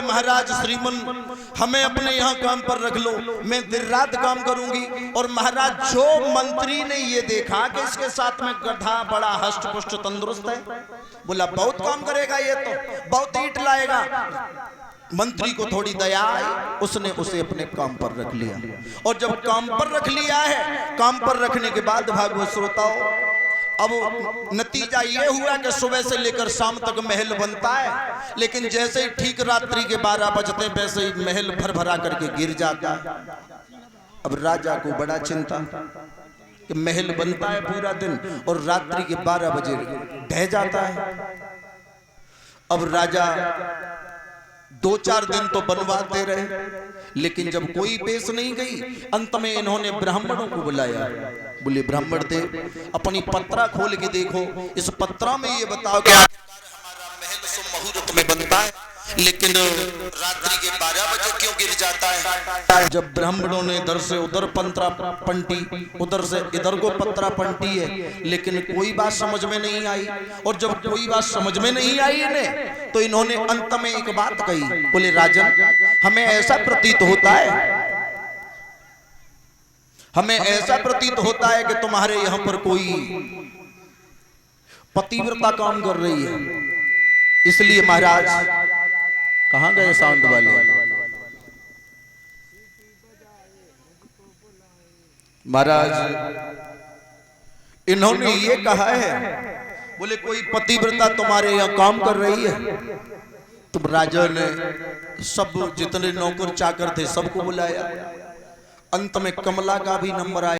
महाराज श्रीमन हमें अपने यहाँ काम पर रख लो, मैं दिन रात काम करूंगी। और महाराज जो मंत्री ने ये देखा कि इसके साथ में गधा बड़ा हष्ट पुष्ट तंदुरुस्त है, बोला बहुत काम करेगा ये तो, बहुत ईंट लाएगा। मंत्री को थोड़ी दया आई, उसने उसे अपने काम पर रख लिया। और जब काम पर रख लिया है, काम पर रखने के बाद भागवत श्रोताओं, अब नतीजा ये हुआ कि सुबह से लेकर शाम तक महल बनता है, लेकिन जैसे ही ठीक रात्रि के 12 बजते वैसे ही महल भर भरा करके गिर जाता है। अब राजा को बड़ा चिंता कि महल बनता है पूरा दिन और रात्रि के 12 बजे ढह जाता है। अब राजा 2-4 दिन तो बनवाते रहे, लेकिन जब कोई पेश नहीं गई, अंत में इन्होंने ब्राह्मणों को बुलाया। बोले ब्राह्मण देव, अपनी पत्रा खोल के देखो, इस पत्रा में ये बताओ कि हमारा महल मुहूर्त में बनता है, लेकिन रात्रि के 12 बजे क्यों गिर जाता है। जब ब्राह्मणों ने इधर से उधर पत्रा पंटी, उधर से इधर को पत्रा पंटी है, लेकिन कोई बात समझ में नहीं आई। और जब कोई बात समझ में नहीं आई इन्हें, तो इन्होंने अंत में एक बात कही। बोले राजन, हमें ऐसा प्रतीत होता है, हमें ऐसा प्रतीत होता है कि तुम्हारे यहां पर कोई पतिव्रता काम कर रही है, इसलिए महाराज। कहां गए साउंड वाले? महाराज इन्होंने ये कहा है, बोले कोई पतिव्रता तुम्हारे यहां काम कर रही है। तो राजा ने सब जितने नौकर चाकर थे सबको बुलाया। अंत में कमला का भी नंबर आया।